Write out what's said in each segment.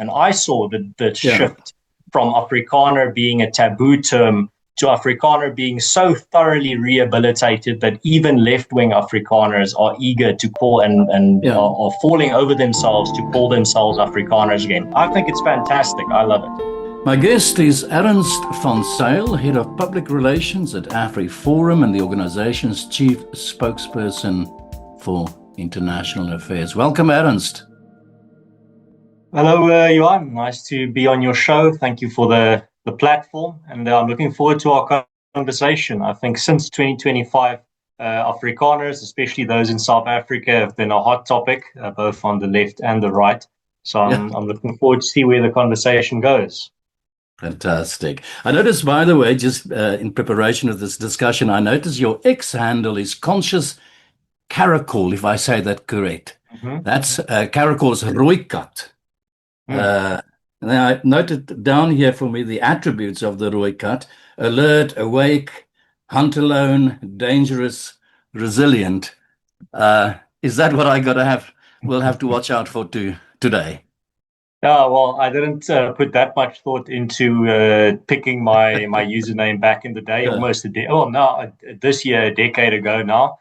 And I saw the shift from Afrikaner being a taboo term to Afrikaner being so thoroughly rehabilitated that even left-wing Afrikaners are eager to call and are falling over themselves to call themselves Afrikaners again. I think it's fantastic. I love it. My guest is Ernst van Zyl, Head of Public Relations at AfriForum and the organization's Chief Spokesperson for International Affairs. Welcome, Ernst. Hello, Johan. Nice to be on your show. Thank you for the platform, and I'm looking forward to our conversation. I think since 2025, Afrikaners, especially those in South Africa, have been a hot topic, both on the left and the right. So I'm looking forward to see where the conversation goes. Fantastic. I noticed, by the way, just in preparation of this discussion, I noticed your X handle is Conscious Caracal, if I say that correct. That's Caracal is Rooikat. And then I noted down here for me the attributes of the Rooikat: alert, awake, hunt alone, dangerous, resilient. Is that what we'll have to watch out for today? Yeah, well, I didn't put that much thought into picking my username back in the day, almost this year, a decade ago now.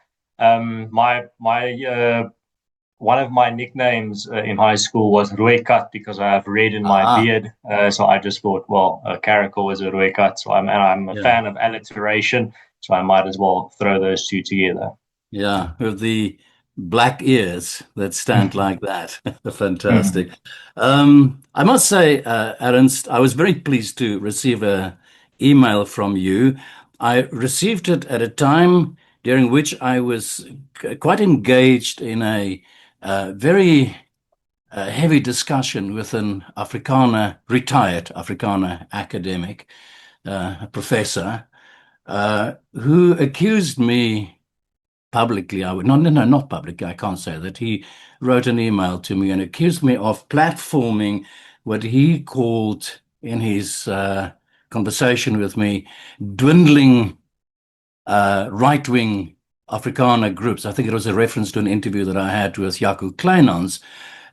One of my nicknames in high school was Rooikat because I have red in my beard. So I just thought, well, Caracal is a Rooikat. So I'm a fan of alliteration, so I might as well throw those two together. Yeah, with the black ears that stand like that. Fantastic. I must say, Ernst, I was very pleased to receive an email from you. I received it at a time during which I was quite engaged in a very heavy discussion with an retired Afrikaner academic, a professor, who accused me publicly. Not publicly, I can't say that. He wrote an email to me and accused me of platforming what he called, in his conversation with me, dwindling right-wing Afrikaner groups. I think it was a reference to an interview that I had with Jaco Kleinans.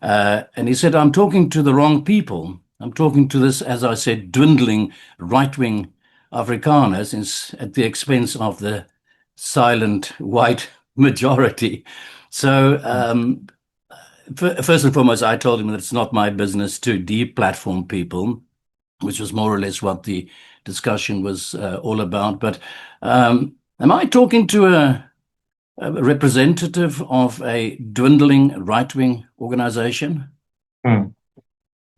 And he said, I'm talking to the wrong people. I'm talking to this, as I said, dwindling right-wing Afrikaners at the expense of the silent white majority. So first and foremost, I told him that it's not my business to de-platform people, which was more or less what the discussion was all about. But am I talking to a representative of a dwindling right-wing organization?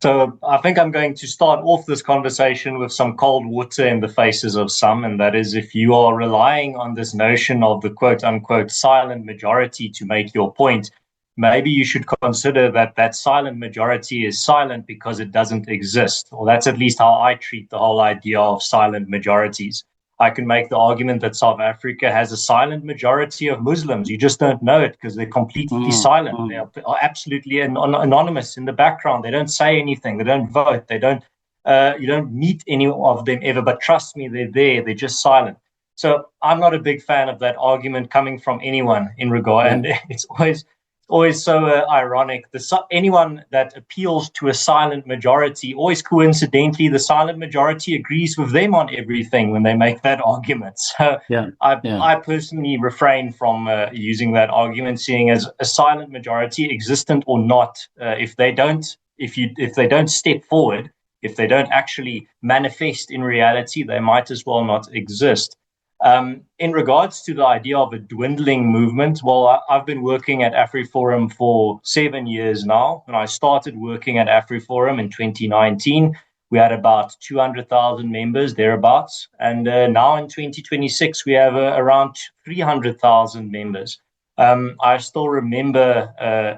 So I think I'm going to start off this conversation with some cold water in the faces of some, and that is, if you are relying on this notion of the quote-unquote silent majority to make your point, maybe you should consider that silent majority is silent because it doesn't exist. Or that's at least how I treat the whole idea of silent majorities. I can make the argument that South Africa has a silent majority of Muslims. You just don't know it because they're completely silent. They are absolutely anonymous in the background. They don't say anything. They don't vote. They don't. You don't meet any of them ever. But trust me, they're there. They're just silent. So I'm not a big fan of that argument coming from anyone in regard. And it's always so ironic. Anyone that appeals to a silent majority, always coincidentally, the silent majority agrees with them on everything when they make that argument. So I personally refrain from using that argument, seeing as a silent majority, existent or not, if they don't step forward, if they don't actually manifest in reality, they might as well not exist. In regards to the idea of a dwindling movement, well, I've been working at AfriForum for 7 years now. When I started working at AfriForum in 2019, we had about 200,000 members, thereabouts. And now in 2026, we have around 300,000 members. I still remember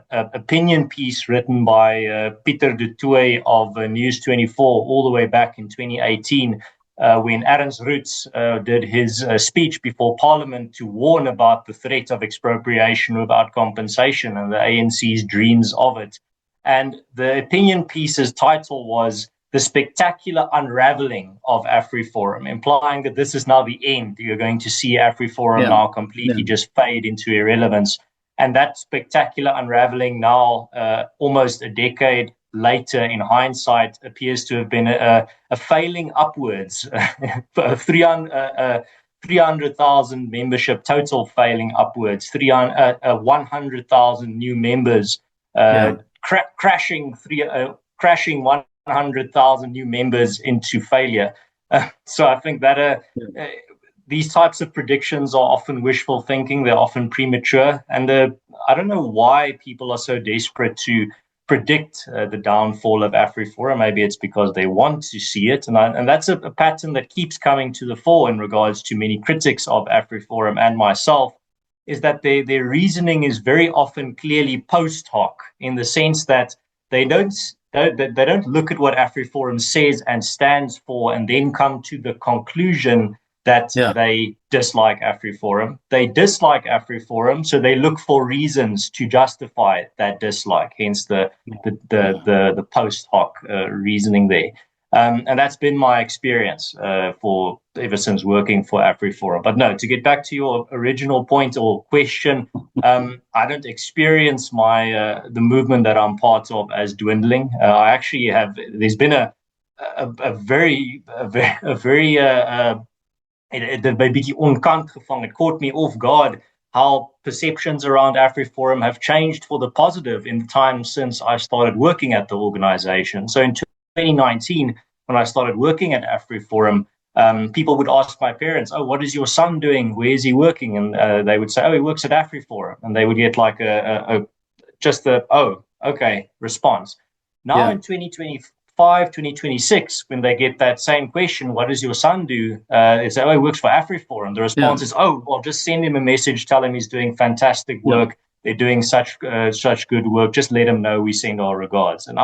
an opinion piece written by Pieter du Toit of News 24 all the way back in 2018, when Ernst did his speech before Parliament to warn about the threat of expropriation without compensation and the ANC's dreams of it. And the opinion piece's title was The Spectacular Unraveling of AfriForum, implying that this is now the end. You're going to see AfriForum now completely just fade into irrelevance. And that spectacular unraveling now, almost a decade later in hindsight appears to have been a failing upwards. 300,000 membership total failing upwards, 100,000 new members, crashing 100,000 new members into failure. So I think that these types of predictions are often wishful thinking. They're often premature. And I don't know why people are so desperate to predict the downfall of AfriForum. Maybe it's because they want to see it. And that's a pattern that keeps coming to the fore in regards to many critics of AfriForum and myself, is that their reasoning is very often clearly post hoc, in the sense that they don't look at what AfriForum says and stands for and then come to the conclusion that they dislike AfriForum. They dislike AfriForum, so they look for reasons to justify that dislike, hence the post hoc reasoning there. And that's been my experience for ever since working for AfriForum. But no, to get back to your original point or question, I don't experience the movement that I'm part of as dwindling. I actually have. There's been a very het by bietjie onkant gevang. It caught me off guard how perceptions around AfriForum have changed for the positive in the time since I started working at the organization. So in 2019, when I started working at AfriForum, people would ask my parents, "Oh, what is your son doing? Where is he working?" And they would say, "Oh, he works at AfriForum." And they would get like just a "Oh, okay" response. Now in 2026, when they get that same question, "What does your son do?" They say, "Oh, he works for AfriForum." The response is, "Oh, well, just send him a message, tell him he's doing fantastic work. They're doing such good work. Just let him know we send our regards." And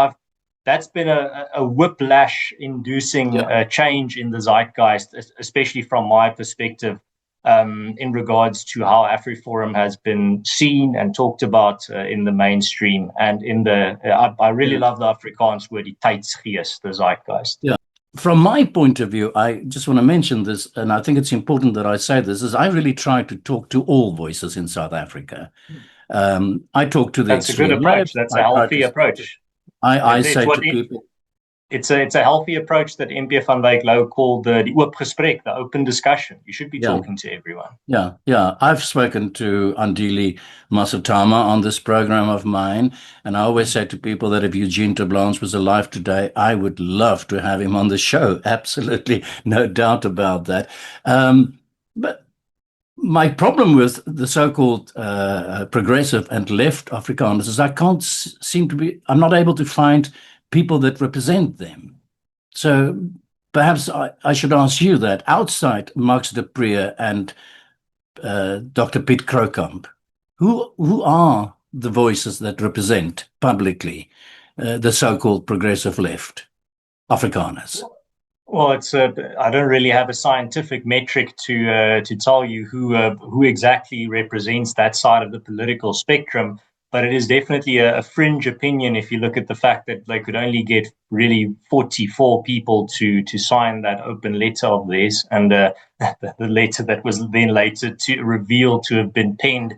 that's been a whiplash-inducing change in the zeitgeist, especially from my perspective, in regards to how AfriForum has been seen and talked about in the mainstream. And in I really love the Afrikaans word, die tydsgeest, the zeitgeist. Yeah. From my point of view, I just want to mention this, and I think it's important that I say this, is I really try to talk to all voices in South Africa. I talk to the That's a good approach. That's a healthy approach. I say to people, it's a healthy approach that MP van Wyk Lou called the oop gesprek, the open discussion. You should be talking to everyone. Yeah. I've spoken to Andile Masutama on this program of mine, and I always say to people that if Eugene Terblans was alive today, I would love to have him on the show. Absolutely, no doubt about that. But my problem with the so-called progressive and left Afrikaners is I'm not able to find people that represent them. So perhaps I should ask you that, outside Max de Pree and Dr. Piet Krokamp, who are the voices that represent publicly the so-called progressive left Afrikaners? Well, I don't really have a scientific metric to tell you who exactly represents that side of the political spectrum, but it is definitely a fringe opinion if you look at the fact that they could only get really 44 people to sign that open letter of theirs, and the letter that was then later revealed to have been penned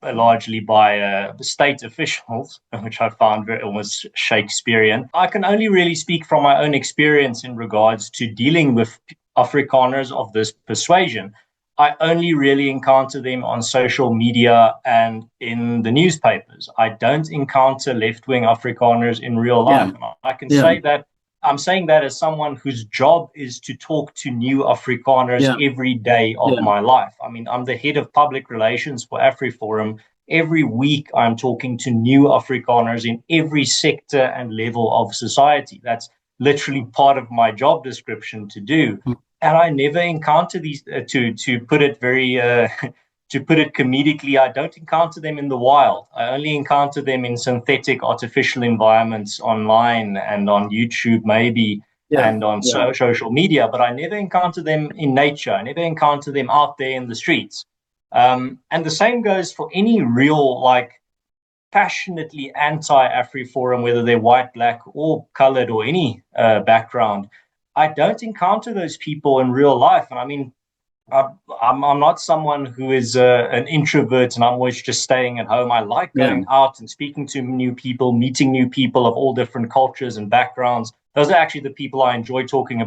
largely by state officials, which I found almost Shakespearean. I can only really speak from my own experience in regards to dealing with Afrikaners of this persuasion. I only really encounter them on social media and in the newspapers. I don't encounter left-wing Afrikaners in real life. And I can say that I'm saying that as someone whose job is to talk to new Afrikaners every day of my life. I mean, I'm the head of public relations for AfriForum. Every week, I'm talking to new Afrikaners in every sector and level of society. That's literally part of my job description to do. And I never encounter these, to put it very, to put it comedically, I don't encounter them in the wild. I only encounter them in synthetic artificial environments online and on YouTube maybe, and on social media, but I never encounter them in nature. I never encounter them out there in the streets. And the same goes for any real, passionately anti-AfriForum, whether they're white, black, or colored, or any background. I don't encounter those people in real life. And I mean, I'm not someone who is an introvert and I'm always just staying at home. I like Yeah, going out and speaking to new people, meeting new people of all different cultures and backgrounds. Those are actually the people I enjoy talking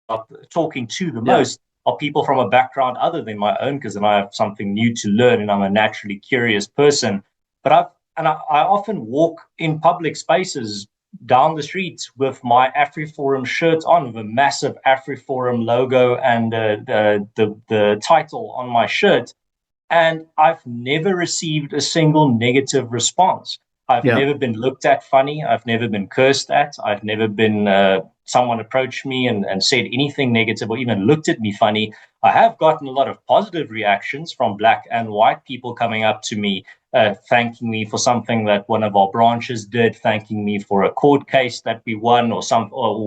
to the yeah, most, are people from a background other than my own, because then I have something new to learn and I'm a naturally curious person. But I often walk in public spaces down the street with my AfriForum shirt on, with a massive AfriForum logo and the title on my shirt, and I've never received a single negative response. I've yeah, never been looked at funny. I've never been cursed at. I've never been someone approached me and said anything negative or even looked at me funny. I have gotten a lot of positive reactions from black and white people coming up to me, thanking me for something that one of our branches did, thanking me for a court case that we won, or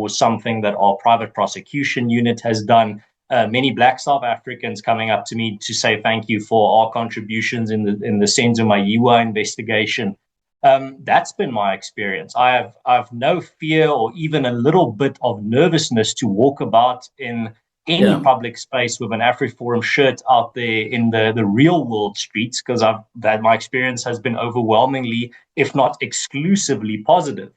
something that our private prosecution unit has done. Many Black South Africans coming up to me to say thank you for our contributions in the Senzo Mayiwa investigation. That's been my experience. I've no fear or even a little bit of nervousness to walk about in any yeah, public space with an AfriForum shirt out there in the real world streets, because that my experience has been overwhelmingly, if not exclusively, positive.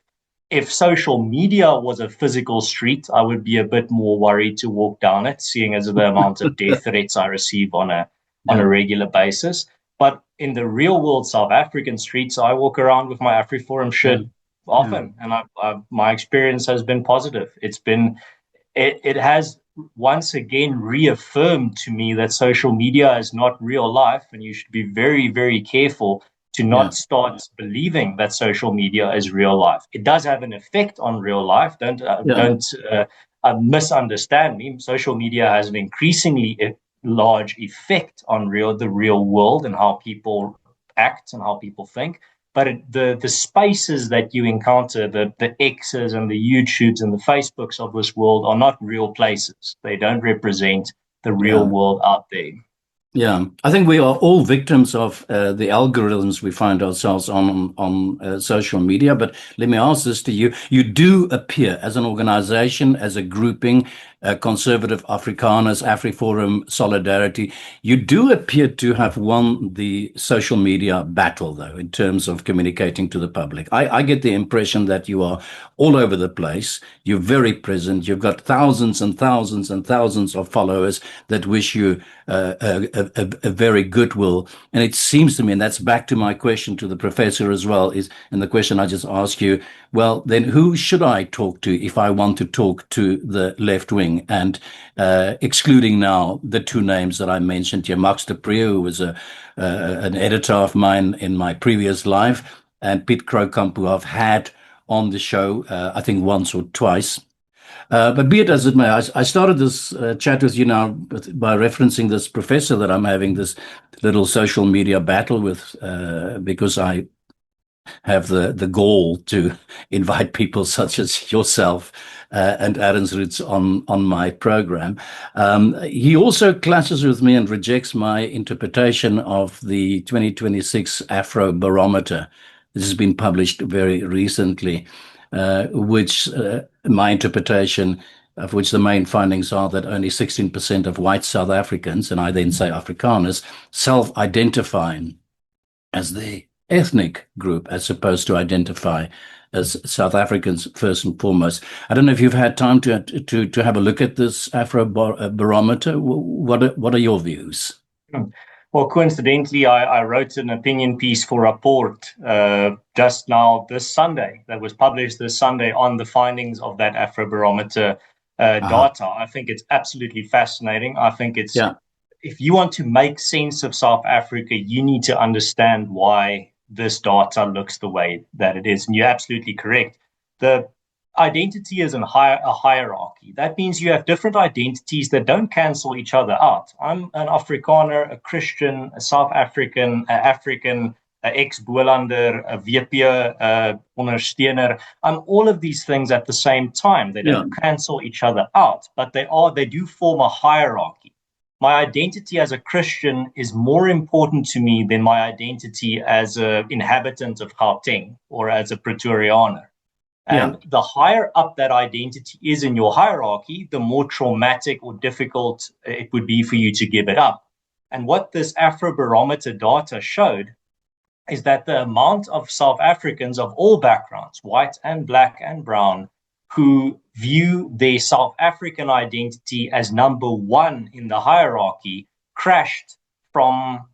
If social media was a physical street, I would be a bit more worried to walk down it, seeing as the amount of death threats I receive on yeah, a regular basis. But in the real world South African streets, I walk around with my AfriForum yeah, shirt yeah, often, and my experience has been positive. It has once again reaffirmed to me that social media is not real life, and you should be very, very careful to yeah, not start believing that social media is real life. It does have an effect on real life. yeah, Don't misunderstand me. Social media has an increasingly large effect on the real world and how people act and how people think. But the spaces that you encounter, the X's and the YouTubes and the Facebooks of this world, are not real places. They don't represent the real yeah. world out there. Yeah, I think we are all victims of the algorithms we find ourselves on social media. But let me ask this to you: you do appear as an organization, as a grouping, conservative Afrikaners, AfriForum, Solidarity. You do appear to have won the social media battle, though, in terms of communicating to the public. I get the impression that you are all over the place. You're very present. You've got thousands and thousands and thousands of followers that wish you a very goodwill. And it seems to me, and that's back to my question to the professor as well, and the question I just asked you, well, then who should I talk to if I want to talk to the left wing? And excluding now the two names that I mentioned here, Max de Pree, who was an editor of mine in my previous life, and Piet Kroukamp, who I've had on the show, I think once or twice. But be it as it may, I started this chat with you now by referencing this professor that I'm having this little social media battle with, because I have the gall to invite people such as yourself and Ernst van Zyl on my program. He also clashes with me and rejects my interpretation of the 2026 Afrobarometer. This has been published very recently, which my interpretation of which the main findings are that only 16% of white South Africans, and I then say Afrikaners, self-identifying as the ethnic group as opposed to identify as South Africans first and foremost. I don't know if you've had time to have a look at this Afrobarometer. What are your views? Well, coincidentally, I wrote an opinion piece for Rapport just now this Sunday, that was published this Sunday, on the findings of that Afrobarometer Uh-huh. data. I think it's absolutely fascinating. I think Yeah, if you want to make sense of South Africa, you need to understand why this data looks the way that it is. And you're absolutely correct. The identity is a hierarchy. That means you have different identities that don't cancel each other out. I'm an Afrikaner, a Christian, a South African, a African, a ex-Boelander, a VP, ondersteuner. I'm all of these things at the same time. They yeah, don't cancel each other out, but they do form a hierarchy. My identity as a Christian is more important to me than my identity as an inhabitant of Gauteng or as a Pretorianer. And the higher up that identity is in your hierarchy, the more traumatic or difficult it would be for you to give it up. And what this Afrobarometer data showed is that the amount of South Africans of all backgrounds, white and black and brown, who view their South African identity as number one in the hierarchy crashed from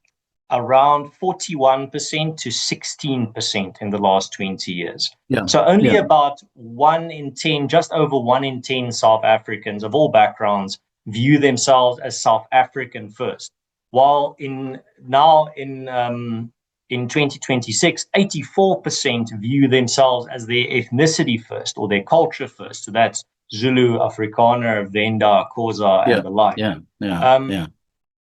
around 41% to 16% in the last 20 years. So only about 1 in 10, just over 1 in 10 South Africans of all backgrounds view themselves as South African first. While in 2026, 84% view themselves as their ethnicity first or their culture first. So that's Zulu, Afrikaner, Venda, Xhosa, and the like.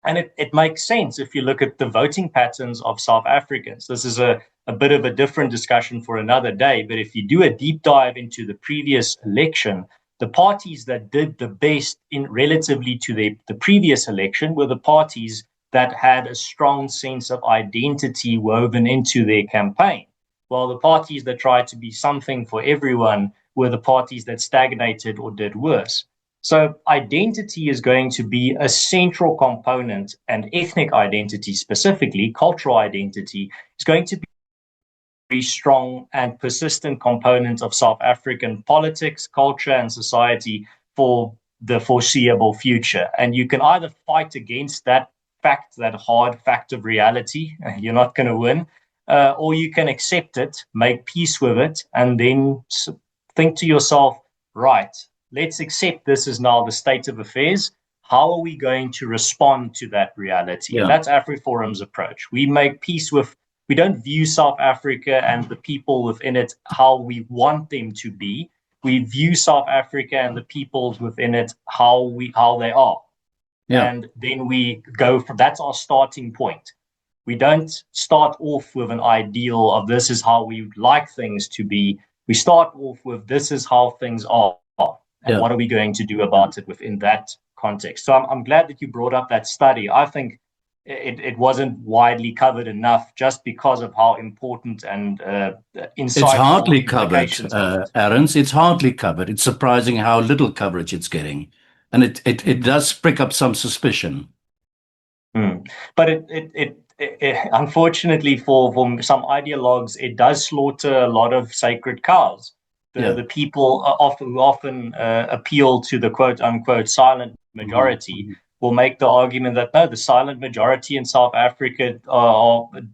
And it makes sense if you look at the voting patterns of South Africans. This is a bit of a different discussion for another day, but if you do a deep dive into the previous election, the parties that did the best in relatively to the previous election were the parties that had a strong sense of identity woven into their campaign, while the parties that tried to be something for everyone were the parties that stagnated or did worse. So identity is going to be a central component, and ethnic identity specifically, cultural identity, is going to be a very strong and persistent component of South African politics, culture, and society for the foreseeable future. And you can either fight against that fact, that hard fact of reality, you're not going to win, or you can accept it, make peace with it, and then think to yourself, right, let's accept this is now the state of affairs. How are we going to respond to that reality? And that's AfriForum's approach. We make peace with, we don't view South Africa and the people within it how we want them to be. We view South Africa and the peoples within it how they are. And then we go from, that's our starting point. We don't start off with an ideal of this is how we would like things to be. We start off with this is how things are. And what are we going to do about it within that context? So I'm glad that you brought up that study. I think it wasn't widely covered enough just because of how important and insightful it's hardly covered, Ernst. It's hardly covered. It's surprising how little coverage it's getting. And it does prick up some suspicion. But it unfortunately for some ideologues, it does slaughter a lot of sacred cows. The people often appeal to the quote unquote silent majority will make the argument that no, the silent majority in South Africa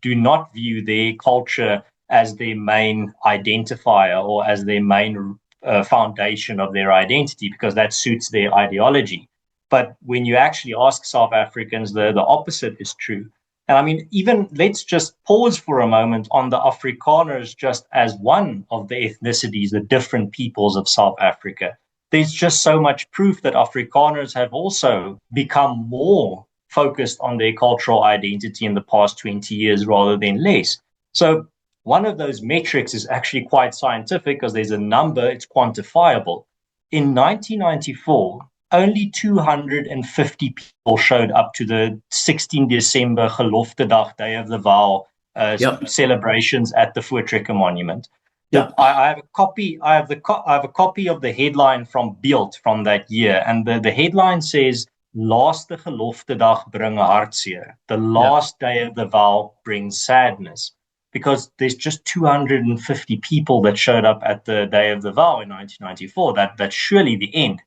do not view their culture as their main identifier or as their main foundation of their identity, because that suits their ideology. But when you actually ask South Africans, the opposite is true. And I mean, even let's just pause for a moment on the Afrikaners just as one of the ethnicities, the different peoples of South Africa. There's just so much proof that Afrikaners have also become more focused on their cultural identity in the past 20 years rather than less. So one of those metrics is actually quite scientific because there's a number, it's quantifiable. In 1994, only 250 people showed up to the 16 December Geloftedag, Day of the Vow celebrations at the Voortrekker Monument. I have a copy. I have a copy of the headline from Beeld from that year, and the headline says, "Laaste Geloftedag bring hartseer." The last day of the vow brings sadness, because there's just 250 people that showed up at the Day of the Vow in 1994. That's surely the end.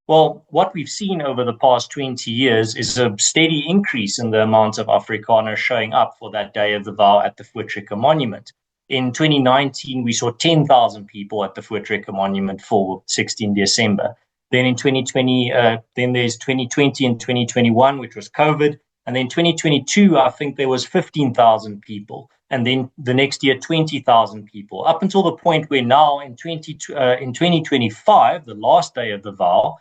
Well, what we've seen over the past 20 years is a steady increase in the amount of Afrikaners showing up for that Day of the Vow at the Voortrekker Monument. In 2019, we saw 10,000 people at the Voortrekker Monument for 16 December. Then in 2020, then there's 2020 and 2021, which was COVID. And then 2022, I think there was 15,000 people. And then the next year, 20,000 people, up until the point where now in 2025, the last Day of the Vow,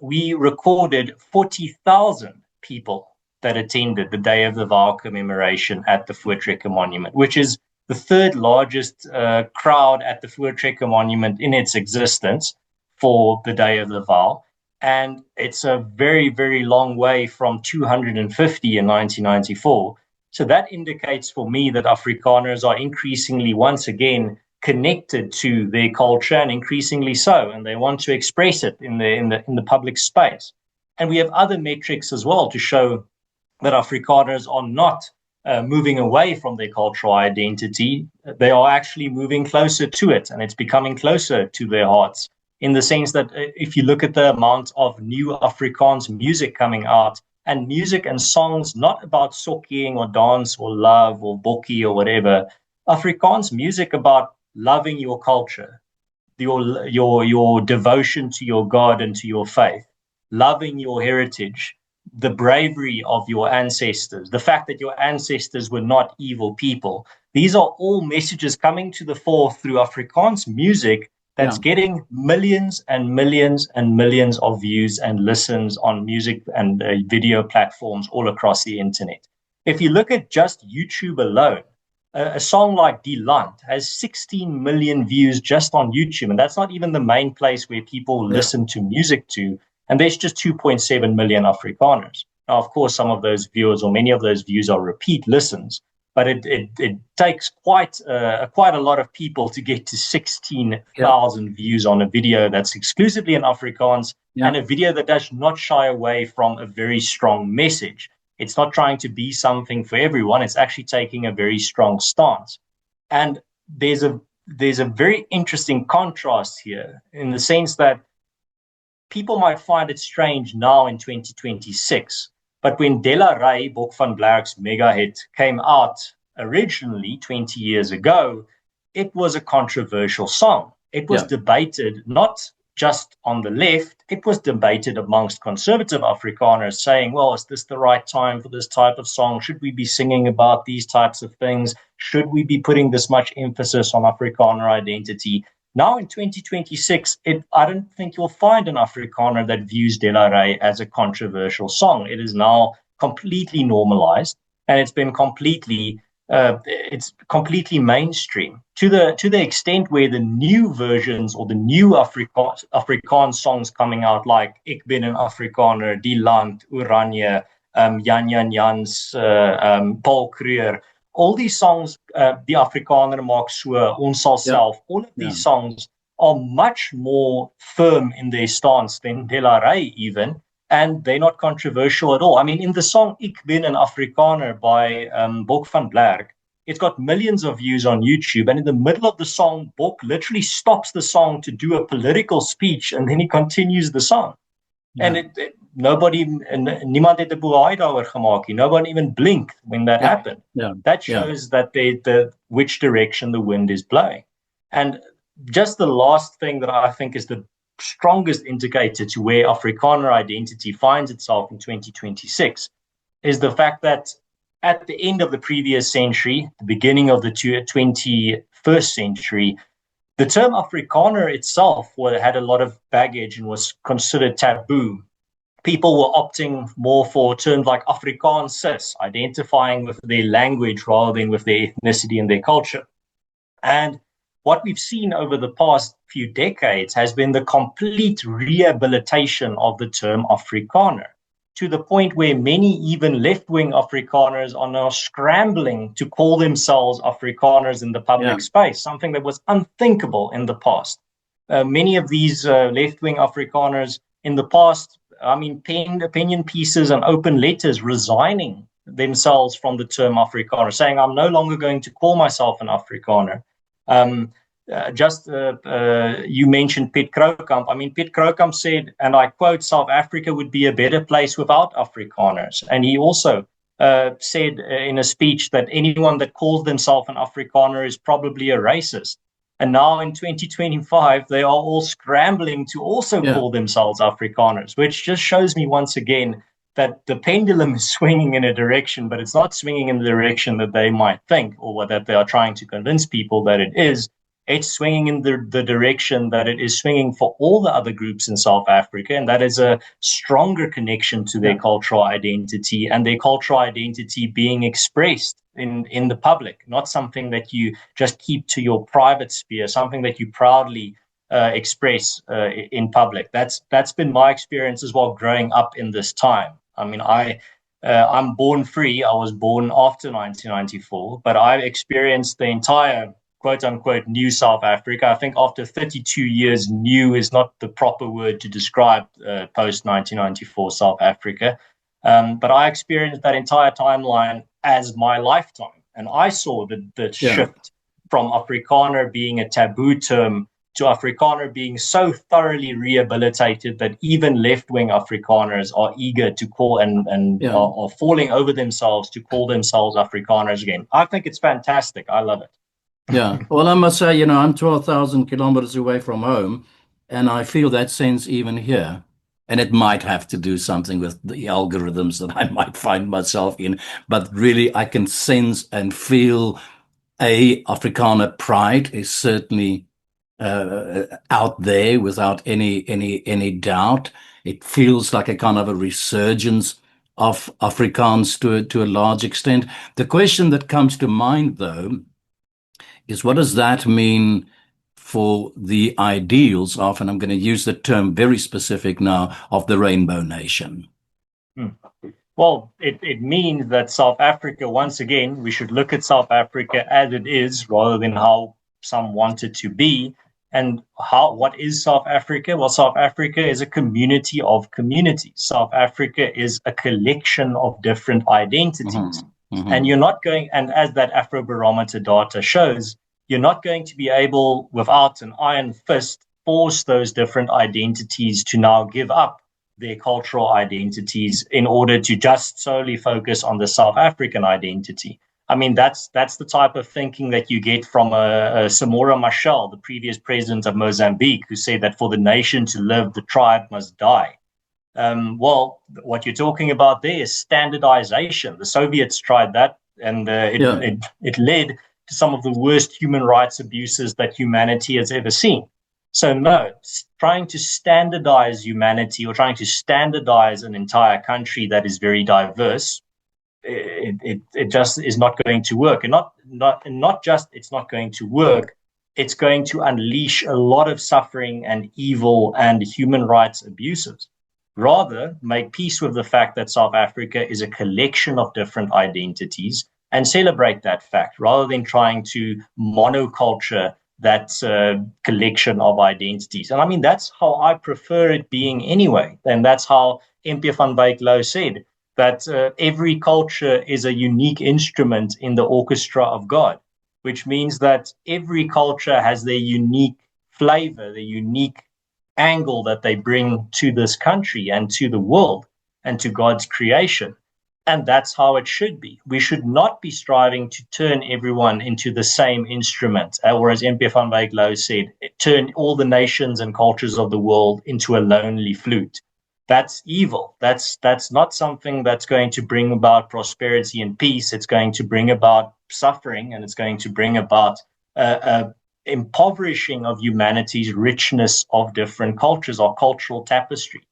we recorded 40,000 people that attended the Day of the Vow commemoration at the Voortrekker Monument, which is the third largest crowd at the Voortrekker Monument in its existence for the Day of the Vow. And it's a very, very long way from 250 in 1994. So that indicates for me that Afrikaners are increasingly once again connected to their culture, and increasingly so, and they want to express it in the public space. And we have other metrics as well to show that Afrikaners are not moving away from their cultural identity. They are actually moving closer to it, and it's becoming closer to their hearts, in the sense that if you look at the amount of new Afrikaans music coming out, and music and songs not about sokking or dance or love or bokkie or whatever, Afrikaans music about loving your culture, your devotion to your God and to your faith, loving your heritage, the bravery of your ancestors, the fact that your ancestors were not evil people. These are all messages coming to the fore through Afrikaans music that's getting millions and millions and millions of views and listens on music and video platforms all across the internet. If you look at just YouTube alone, a song like Die Land has 16 million views just on YouTube, and that's not even the main place where people listen to music to. And there's just 2.7 million Afrikaners. Now, of course, some of those viewers or many of those views are repeat listens, but it takes quite a lot of people to get to 16,000 views on a video that's exclusively in Afrikaans, and a video that does not shy away from a very strong message. It's not trying to be something for everyone. It's actually taking a very strong stance. And there's a very interesting contrast here, in the sense that people might find it strange now in 2026, but when De La Rey, Bok van Blerk's mega hit, came out originally 20 years ago, it was a controversial song. It was debated not just on the left, it was debated amongst conservative Afrikaners, saying, well, is this the right time for this type of song? Should we be singing about these types of things? Should we be putting this much emphasis on Afrikaner identity? Now in 2026, I don't think you'll find an Afrikaner that views De La Rey as a controversial song. It is now completely normalized, and it's been completely mainstream, to the extent where the new versions or the new Afrikaans songs coming out, like Ik ben een Afrikaner, Die Land, Oranje, Jan Jan Jans, Paul Kruger, all these songs, Die Afrikaner maak so, Ons sal self, all of these songs are much more firm in their stance than De La Rey even, and they're not controversial at all. I mean, in the song Ik ben een Afrikaner by Bok van Blerk, it's got millions of views on YouTube, and in the middle of the song, Bok literally stops the song to do a political speech, and then he continues the song. And niemand het 'n boei daaroor gemaak nie. Nobody even blinked when that happened. That shows that which direction the wind is blowing. And just the last thing that I think is the strongest indicator to where Afrikaner identity finds itself in 2026 is the fact that at the end of the previous century, the beginning of the 21st century, the term Afrikaner itself had a lot of baggage and was considered taboo. People were opting more for terms like Afrikaans, identifying with their language rather than with their ethnicity and their culture. And what we've seen over the past few decades has been the complete rehabilitation of the term Afrikaner, to the point where many even left-wing Afrikaners are now scrambling to call themselves Afrikaners in the public space, something that was unthinkable in the past. Many of these left-wing Afrikaners in the past, penned opinion pieces and open letters resigning themselves from the term Afrikaner, saying, I'm no longer going to call myself an Afrikaner. You mentioned Piet Kroukamp. Piet Kroukamp said, and I quote, South Africa would be a better place without Afrikaners. And he also said in a speech that anyone that calls themselves an Afrikaner is probably a racist. And now in 2025, they are all scrambling to also call themselves Afrikaners, which just shows me once again that the pendulum is swinging in a direction, but it's not swinging in the direction that they might think, or that they are trying to convince people that it is. It's swinging in the direction that it is swinging for all the other groups in South Africa, and that is a stronger connection to their cultural identity, and their cultural identity being expressed in the public, not something that you just keep to your private sphere, something that you proudly express in public. That's been my experience as well growing up in this time. I'm born free. I was born after 1994, but I experienced the entire quote unquote new South Africa. I think after 32 years, new is not the proper word to describe post 1994 South Africa. But I experienced that entire timeline as my lifetime. And I saw the shift from Afrikaner being a taboo term to Afrikaner being so thoroughly rehabilitated that even left-wing Afrikaners are eager to call and are falling over themselves to call themselves Afrikaners again. I think it's fantastic. I love it. Yeah. Well, I must say, I'm 12,000 kilometers away from home, and I feel that sense even here. And it might have to do something with the algorithms that I might find myself in. But really, I can sense and feel Afrikaner pride is certainly out there without any doubt. It feels like a kind of a resurgence of Afrikaans to a large extent. The question that comes to mind, though, is what does that mean for the ideals of, and I'm going to use the term very specific now, of the Rainbow Nation? Well, it means that South Africa, once again, we should look at South Africa as it is rather than how some want it to be. And what is South Africa? Well, South Africa is a community of communities. South Africa is a collection of different identities. And you're not going, and as that Afrobarometer data shows, you're not going to be able, without an iron fist, force those different identities to now give up their cultural identities in order to just solely focus on the South African identity. I mean, that's the type of thinking that you get from a Samora Machel, the previous president of Mozambique, who said that for the nation to live, the tribe must die. Well, what you're talking about there is standardization. The Soviets tried that, and it led to some of the worst human rights abuses that humanity has ever seen. So no, trying to standardize humanity or trying to standardize an entire country that is very diverse, it just is not going to work. And not just it's not going to work, it's going to unleash a lot of suffering and evil and human rights abuses. Rather, make peace with the fact that South Africa is a collection of different identities and celebrate that fact, rather than trying to monoculture that collection of identities. And I mean, that's how I prefer it being anyway. And that's how MP van Wyk said, that every culture is a unique instrument in the orchestra of God, which means that every culture has their unique flavor, their unique angle that they bring to this country and to the world and to God's creation. And that's how it should be. We should not be striving to turn everyone into the same instrument, or as MP van Wyk said, turn all the nations and cultures of the world into a lonely flute. That's evil. That's not something that's going to bring about prosperity and peace. It's going to bring about suffering, and it's going to bring about impoverishing of humanity's richness of different cultures, or cultural tapestry.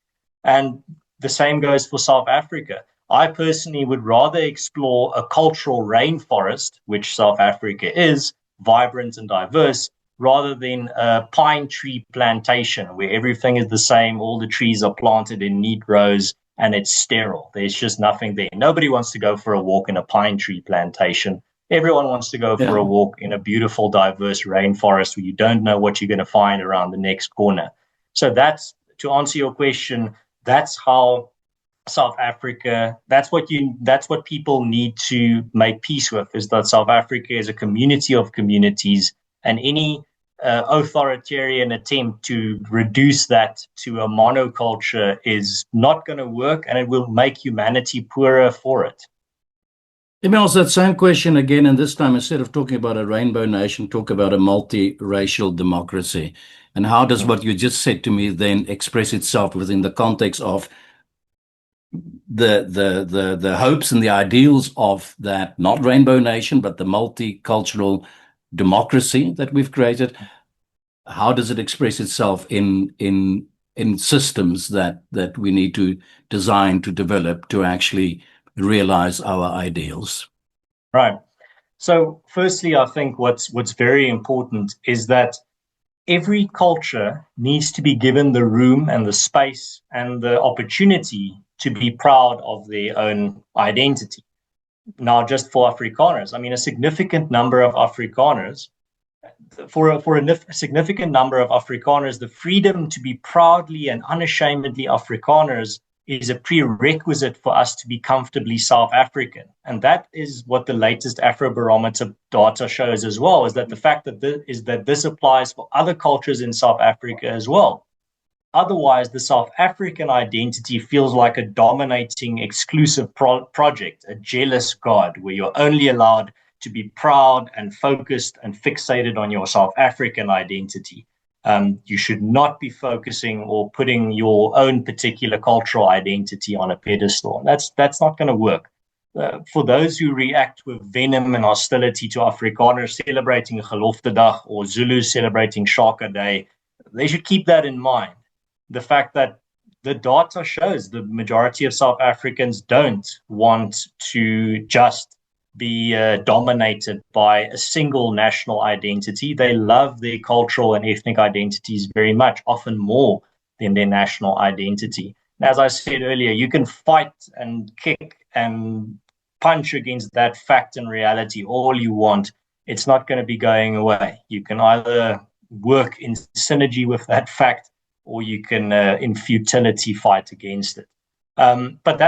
And the same goes for South Africa. I personally would rather explore a cultural rainforest, which South Africa is, vibrant and diverse, rather than a pine tree plantation where everything is the same, all the trees are planted in neat rows, and it's sterile. There's just nothing there. Nobody wants to go for a walk in a pine tree plantation. Everyone wants to go for a walk in a beautiful, diverse rainforest where you don't know what you're going to find around the next corner. So that's, to answer your question, that's how South Africa, that's what people need to make peace with, is that South Africa is a community of communities, and any authoritarian attempt to reduce that to a monoculture is not going to work, and it will make humanity poorer for it. Let me ask that same question again, and this time, instead of talking about a rainbow nation, talk about a multiracial democracy. And how does what you just said to me then express itself within the context of the hopes and the ideals of that, not rainbow nation, but the multicultural democracy that we've created? How does it express itself in systems that we need to design, to develop, to actually realize our ideals? Right. So firstly, I think what's very important is that every culture needs to be given the room and the space and the opportunity to be proud of their own identity. Now, just for Afrikaners, I mean, a significant number of Afrikaners for a significant number of Afrikaners, the freedom to be proudly and unashamedly Afrikaners is a prerequisite for us to be comfortably South African. And that is what the latest Afrobarometer data shows as well, is that the fact that this applies for other cultures in South Africa as well. Otherwise, the South African identity feels like a dominating, exclusive project, a jealous god, where you're only allowed to be proud and focused and fixated on your South African identity. You should not be focusing or putting your own particular cultural identity on a pedestal. And that's not going to work. For those who react with venom and hostility to Afrikaners celebrating Geloftedag or Zulus celebrating Shaka Day, they should keep that in mind. The fact that the data shows the majority of South Africans don't want to just be dominated by a single national identity. They love their cultural and ethnic identities very much, often more than their national identity. And as I said earlier, you can fight and kick and punch against that fact and reality all you want. It's not going to be going away. You can either work in synergy with that fact, or you can, in futility, fight against it. But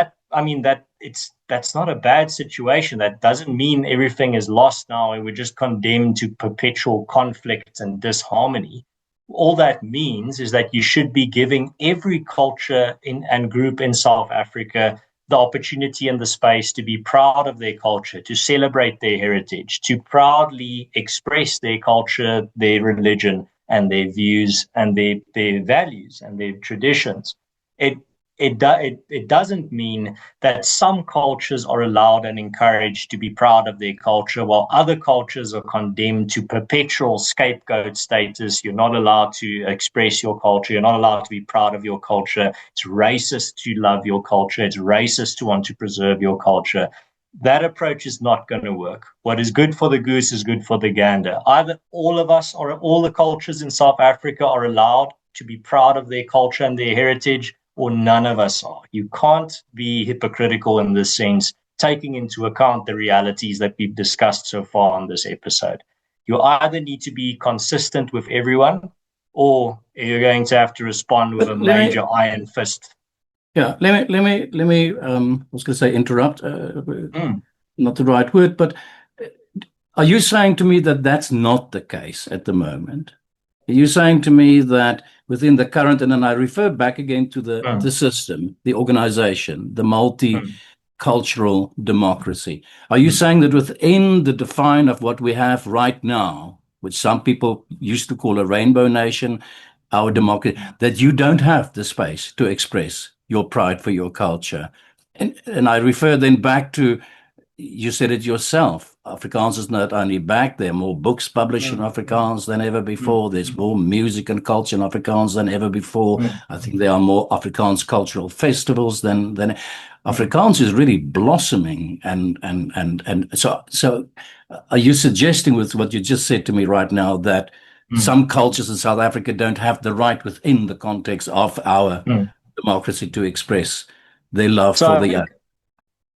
that's not a bad situation. That doesn't mean everything is lost now and we're just condemned to perpetual conflict and disharmony. All that means is that you should be giving every culture and group in South Africa the opportunity and the space to be proud of their culture, to celebrate their heritage, to proudly express their culture, their religion, and their views and their values and their traditions. It doesn't mean that some cultures are allowed and encouraged to be proud of their culture, while other cultures are condemned to perpetual scapegoat status. You're not allowed to express your culture. You're not allowed to be proud of your culture. It's racist to love your culture. It's racist to want to preserve your culture. That approach is not going to work. What is good for the goose is good for the gander. Either all of us or all the cultures in South Africa are allowed to be proud of their culture and their heritage, or none of us are. You can't be hypocritical in this sense, taking into account the realities that we've discussed so far on this episode. You either need to be consistent with everyone, or you're going to have to respond with a major iron fist. Yeah, let me I was going to say interrupt, not the right word, but are you saying to me that that's not the case at the moment? Are you saying to me that within the current, and then I refer back again to the system, the organization, the multicultural democracy, are you saying that within the define of what we have right now, which some people used to call a rainbow nation, our democracy, that you don't have the space to express your pride for your culture? And I refer then back to, you said it yourself, Afrikaans is not only back, there are more books published in Afrikaans than ever before. There's more music and culture in Afrikaans than ever before. I think there are more Afrikaans cultural festivals than Afrikaans is really blossoming. And so are you suggesting with what you just said to me right now that some cultures in South Africa don't have the right within the context of our democracy to express their love for the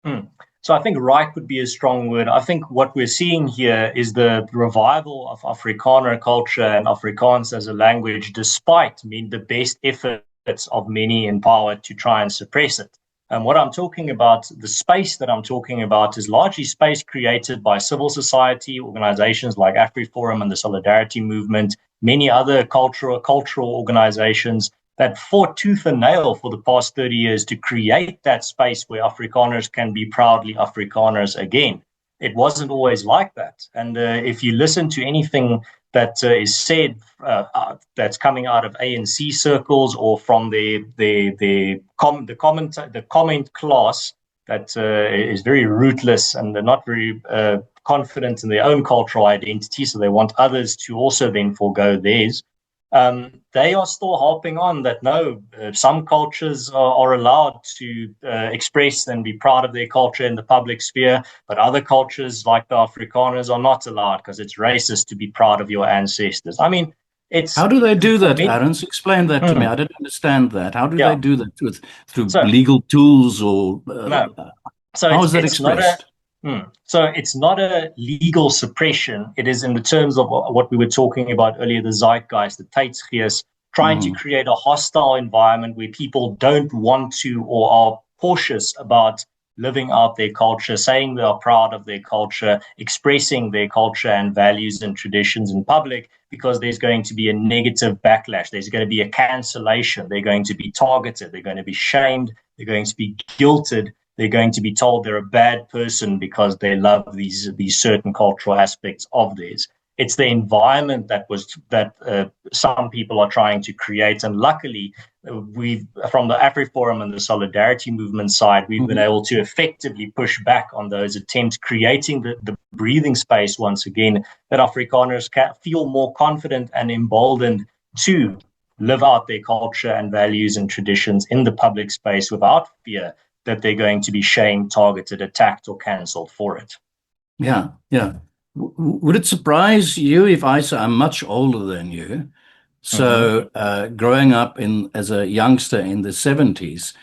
other? So I think right would be a strong word. I think what we're seeing here is the revival of Afrikaner culture and Afrikaans as a language, despite the best efforts of many in power to try and suppress it. And what I'm talking about, the space that I'm talking about, is largely space created by civil society organizations like AfriForum and the Solidarity Movement, many other cultural organizations that fought tooth and nail for the past 30 years to create that space where Afrikaners can be proudly Afrikaners again. It wasn't always like that. And if you listen to anything that is said that's coming out of ANC circles or from the comment class that is very rootless, and they're not very confident in their own cultural identity, so they want others to also then forego theirs. They are still harping on that no, some cultures are allowed to express and be proud of their culture in the public sphere, but other cultures like the Afrikaners are not allowed because it's racist to be proud of your ancestors. I mean, it's... How do they do that, Ernst? Explain that to me. I didn't understand that. How do they do that? Through legal tools or... no. So how is that expressed? So it's not a legal suppression. It is in the terms of what we were talking about earlier, the zeitgeist, the tijdsgeest, trying to create a hostile environment where people don't want to or are cautious about living out their culture, saying they are proud of their culture, expressing their culture and values and traditions in public, because there's going to be a negative backlash. There's going to be a cancellation. They're going to be targeted. They're going to be shamed. They're going to be guilted. They're going to be told they're a bad person because they love these certain cultural aspects of theirs. It's the environment that some people are trying to create, and luckily, we've from the AfriForum and the Solidarity Movement side, we've been able to effectively push back on those attempts, creating the breathing space once again that Afrikaners can feel more confident and emboldened to live out their culture and values and traditions in the public space without fear that they're going to be shamed, targeted, attacked, or cancelled for it. Yeah, yeah. Would it surprise you if I say I'm much older than you? So growing up as a youngster in the 70s,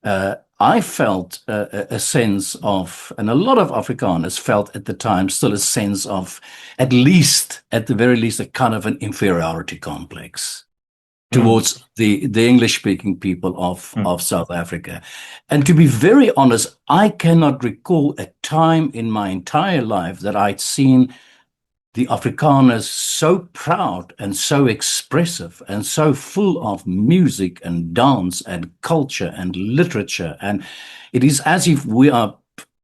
I felt a sense of, and a lot of Afrikaners felt at the time, still a sense of, at the very least, a kind of an inferiority complex towards the English-speaking people of South Africa. And to be very honest, I cannot recall a time in my entire life that I'd seen the Afrikaners so proud and so expressive and so full of music and dance and culture and literature. And it is as if we are,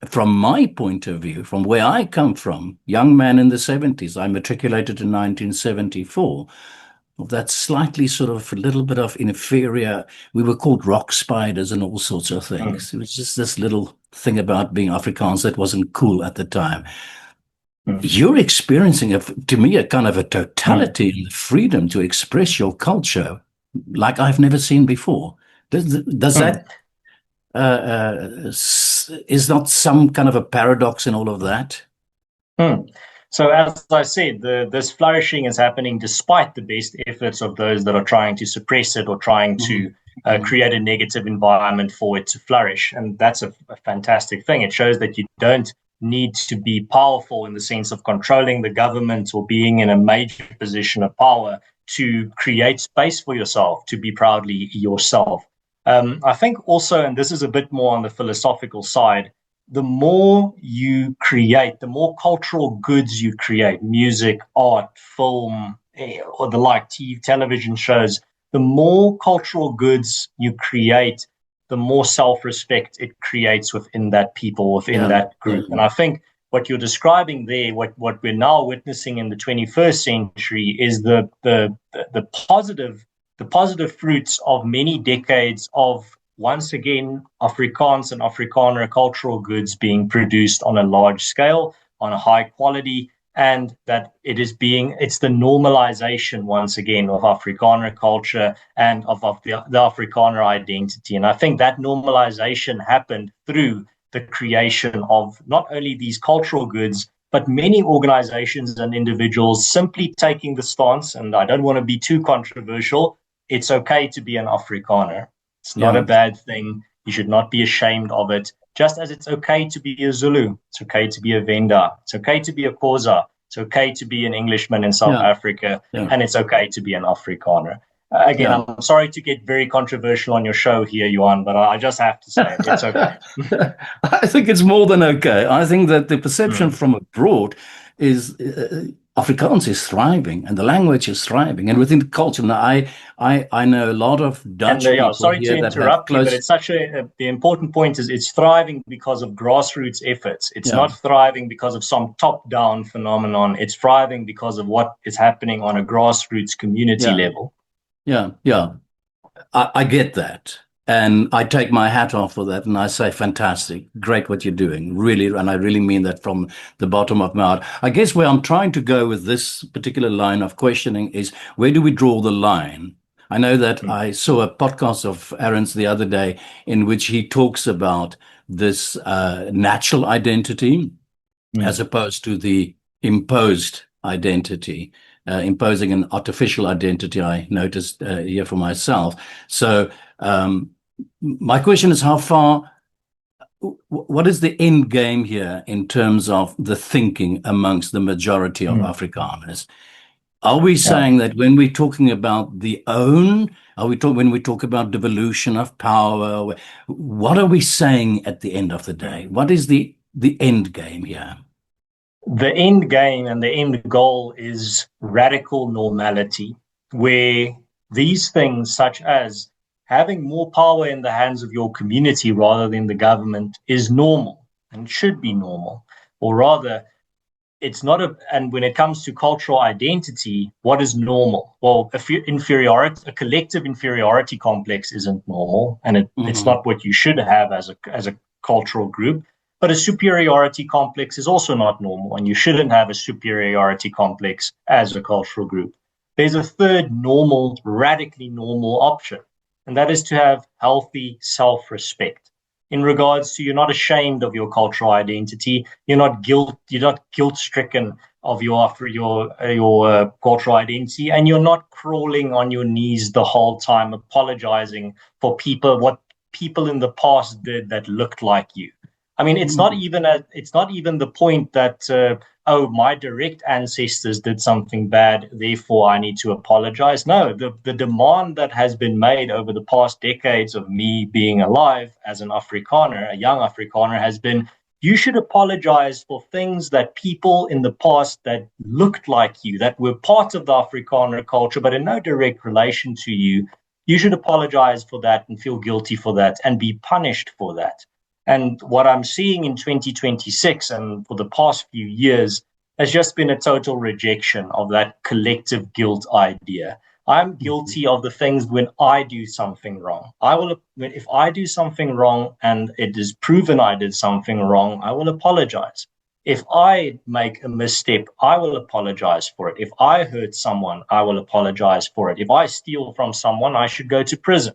from my point of view, from where I come from, young man in the 70s, I matriculated in 1974, that slightly sort of a little bit of inferior, we were called rock spiders and all sorts of things. It was just this little thing about being Afrikaans that wasn't cool at the time. You're experiencing, to me, a kind of a totality and freedom to express your culture like I've never seen before. Does that, is not some kind of a paradox in all of that? So as I said, this flourishing is happening despite the best efforts of those that are trying to suppress it or trying to create a negative environment for it to flourish. And that's a fantastic thing. It shows that you don't need to be powerful in the sense of controlling the government or being in a major position of power to create space for yourself, to be proudly yourself. I think also, and this is a bit more on the philosophical side, the more you create, the more cultural goods you create, music, art, film, or the like, TV, television shows, the more cultural goods you create, the more self-respect it creates within that people, within that group. And I think what you're describing there, what we're now witnessing in the 21st century is the positive fruits of many decades of, once again, Afrikaans and Afrikaner cultural goods being produced on a large scale, on a high quality, and that it's the normalization, once again, of Afrikaner culture and of the Afrikaner identity. And I think that normalization happened through the creation of not only these cultural goods, but many organizations and individuals simply taking the stance, and I don't want to be too controversial, it's okay to be an Afrikaner. It's not a bad thing. You should not be ashamed of it. Just as it's okay to be a Zulu, it's okay to be a Venda, it's okay to be a Xhosa, it's okay to be an Englishman in South Africa, and it's okay to be an Afrikaner. Again, I'm sorry to get very controversial on your show here, Johan, but I just have to say it's okay. I think it's more than okay. I think that the perception from abroad is Afrikaans is thriving and the language is thriving, and within the culture. Now, I know a lot of Dutch people. Sorry to interrupt you, but it's such the important point is it's thriving because of grassroots efforts. It's not thriving because of some top-down phenomenon. It's thriving because of what is happening on a grassroots community level. I get that. And I take my hat off for that, and I say, fantastic, great what you're doing, really, and I really mean that from the bottom of my heart. I guess where I'm trying to go with this particular line of questioning is, where do we draw the line? I know that I saw a podcast of Ernst the other day in which he talks about this natural identity as opposed to the imposed identity, imposing an artificial identity, I noticed here for myself. So, my question is, how far what is the end game here in terms of the thinking amongst the majority of Mm. Afrikaners? Are we Yeah. saying that when we're talking about the own, when we talk about devolution of power, what are we saying at the end of the day? What is the end game here? The end game and the end goal is radical normality, where these things, such as having more power in the hands of your community rather than the government, is normal and should be normal. Or rather, it's not and when it comes to cultural identity, what is normal? Well, a collective inferiority complex isn't normal, and it's Mhm. not what you should have as a cultural group. But a superiority complex is also not normal, and you shouldn't have a superiority complex as a cultural group. There's a third normal, radically normal option, and that is to have healthy self-respect in regards to you're not ashamed of your cultural identity, you're not guilt stricken of your cultural identity, and you're not crawling on your knees the whole time apologizing for what people in the past did that looked like you. I mean, it's not even the point that oh, my direct ancestors did something bad, therefore I need to apologize. No, the demand that has been made over the past decades of me being alive as an Afrikaner, a young Afrikaner, has been you should apologize for things that people in the past that looked like you, that were part of the Afrikaner culture, but in no direct relation to you. You should apologize for that and feel guilty for that and be punished for that. And what I'm seeing in 2026 and for the past few years has just been a total rejection of that collective guilt idea. I'm guilty of the things when I do something wrong. If I do something wrong and it is proven I did something wrong, I will apologize. If I make a misstep, I will apologize for it. If I hurt someone, I will apologize for it. If I steal from someone, I should go to prison.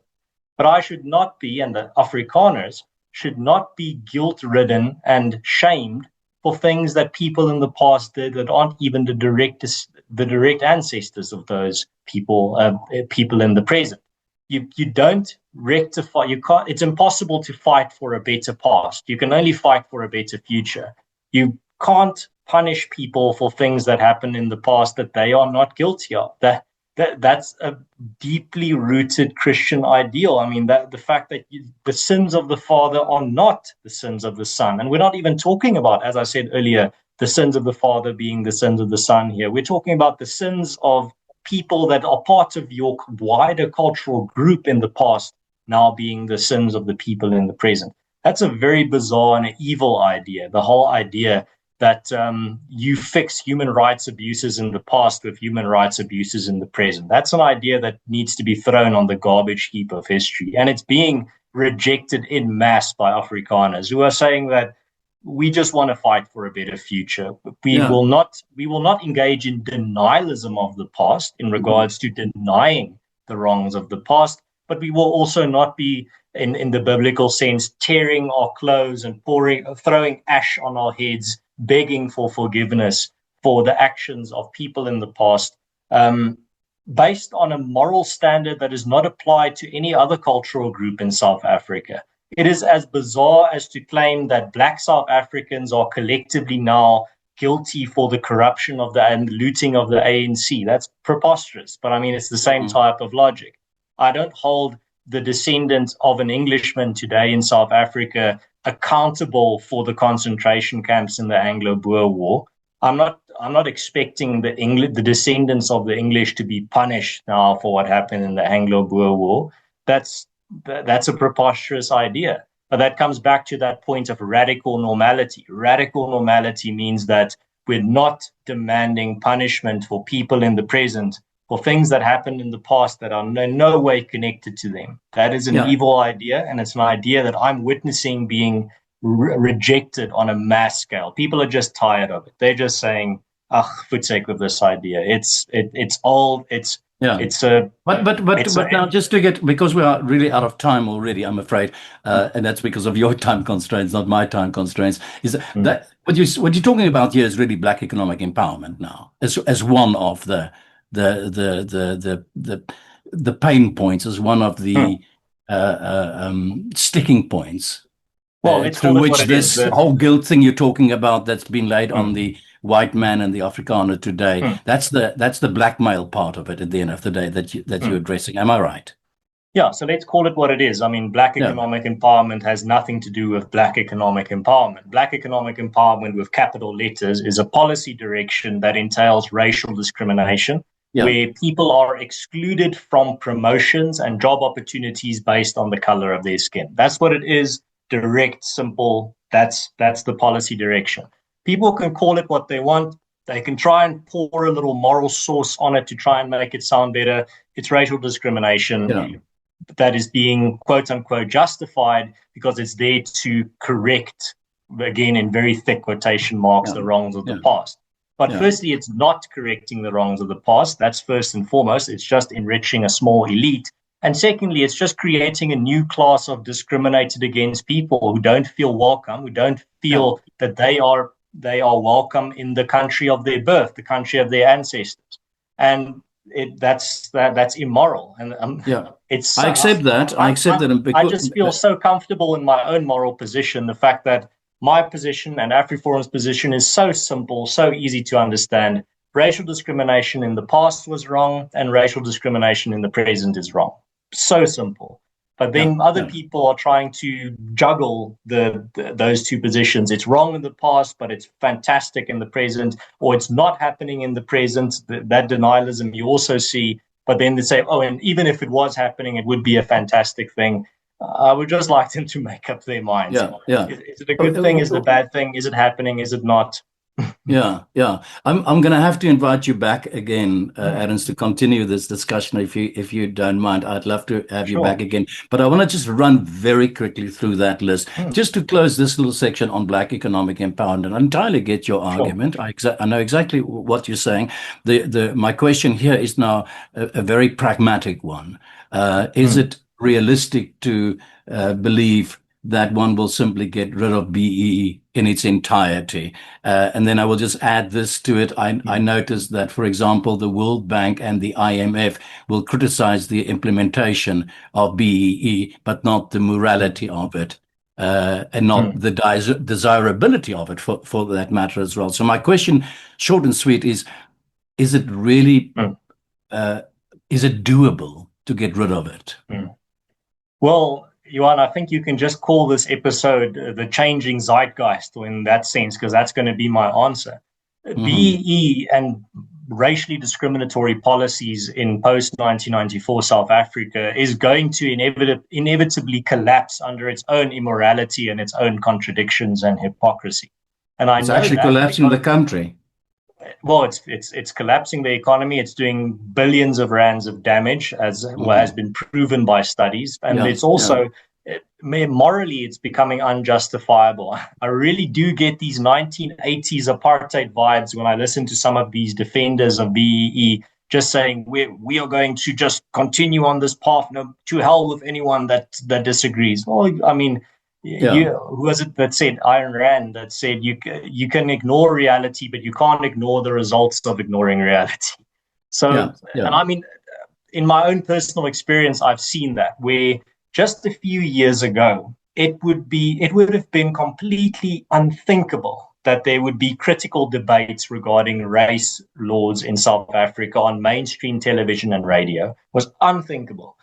But I should not be, and the Afrikaners should not be guilt-ridden and shamed for things that people in the past did that aren't even the direct ancestors of those people in the present. You don't rectify. You can't. It's impossible to fight for a better past. You can only fight for a better future. You can't punish people for things that happened in the past that they are not guilty of. That's a deeply rooted Christian ideal. I mean, that the fact that the sins of the father are not the sins of the son. And we're not even talking about, as I said earlier, the sins of the father being the sins of the son here. We're talking about the sins of people that are part of your wider cultural group in the past now being the sins of the people in the present. That's a very bizarre and evil idea. The whole idea that you fix human rights abuses in the past with human rights abuses in the present. That's an idea that needs to be thrown on the garbage heap of history. And it's being rejected in mass by Afrikaners who are saying that we just want to fight for a better future. We will not engage in denialism of the past in regards to denying the wrongs of the past, but we will also not be in the biblical sense tearing our clothes and throwing ash on our heads, begging for forgiveness for the actions of people in the past, based on a moral standard that is not applied to any other cultural group in South Africa. It is as bizarre as to claim that Black South Africans are collectively now guilty for the corruption and looting of the ANC. That's preposterous, but I mean, it's the same type of logic. I don't hold the descendants of an Englishman today in South Africa accountable for the concentration camps in the Anglo-Boer War. I'm not expecting the descendants of the English to be punished now for what happened in the Anglo-Boer War. That's a preposterous idea. But that comes back to that point of radical normality. Radical normality means that we're not demanding punishment for people in the present for things that happened in the past that are in no way connected to them. That is an evil idea, and it's an idea that I'm witnessing being rejected on a mass scale. People are just tired of it. They're just saying, "Ah, for sake of this idea, it's old. But now just to get, because we are really out of time already, I'm afraid, and that's because of your time constraints, not my time constraints. Is that what you're talking about here is really Black economic empowerment now, as one of the pain points, as one of the sticking points Well, let's through call it what which it is. this whole guilt thing you're talking about that's been laid on the white man and the Afrikaner today, that's the blackmail part of it at the end of the day that you're addressing. Am I right? Yeah, so let's call it what it is. I mean, black Yeah. economic empowerment has nothing to do with black economic empowerment. Black economic empowerment with capital letters is a policy direction that entails racial discrimination, where people are excluded from promotions and job opportunities based on the color of their skin. That's what it is. Direct, simple. That's the policy direction. People can call it what they want. They can try and pour a little moral sauce on it to try and make it sound better. It's racial discrimination that is being quote unquote justified because it's there to correct, again in very thick quotation marks, the wrongs of the past. But firstly, it's not correcting the wrongs of the past. That's first and foremost. It's just enriching a small elite. And secondly, it's just creating a new class of discriminated against people who don't feel welcome, who don't feel that they are welcome in the country of their birth, the country of their ancestors. And that's immoral. And it's I accept that. I just feel so comfortable in my own moral position. The fact that my position and AfriForum's position is so simple, so easy to understand. Racial discrimination in the past was wrong, and racial discrimination in the present is wrong. So simple. But then other people are trying to juggle those two positions. It's wrong in the past, but it's fantastic in the present, or it's not happening in the present. That denialism you also see. But then they say, oh, and even if it was happening, it would be a fantastic thing. I would just like them to make up their minds. Is it a good thing? Is it a bad thing? Is it happening? Is it not? I'm going to have to invite you back again, Ernst, to continue this discussion if you don't mind. I'd love to have you back again. But I want to just run very quickly through that list, just to close this little section on black economic empowerment. I entirely get your argument. I know exactly what you're saying. My question here is now a very pragmatic one. Is it realistic to believe that one will simply get rid of BEE in its entirety? And then I will just add this to it. I noticed that, for example, the World Bank and the IMF will criticize the implementation of BEE, but not the morality of it, and not the desirability of it for that matter as well. So my question, short and sweet, is it really, is it doable to get rid of it? Well, Johan, I think you can just call this episode the changing zeitgeist in that sense, because that's going to be my answer. BEE and racially discriminatory policies in post-1994 South Africa is going to inevitably collapse under its own immorality and its own contradictions and hypocrisy. And it's actually collapsing the country. Well, it's collapsing the economy. It's doing billions of rands of damage, as has been proven by studies. And it's also, morally, it's becoming unjustifiable. I really do get these 1980s apartheid vibes when I listen to some of these defenders of BEE just saying, we are going to just continue on this path, to hell with anyone that disagrees. Well, I mean, who was it that said, Ayn Rand, that said you can ignore reality, but you can't ignore the results of ignoring reality. So, and I mean, in my own personal experience, I've seen that where just a few years ago, it would have been completely unthinkable that there would be critical debates regarding race laws in South Africa on mainstream television and radio. It was unthinkable.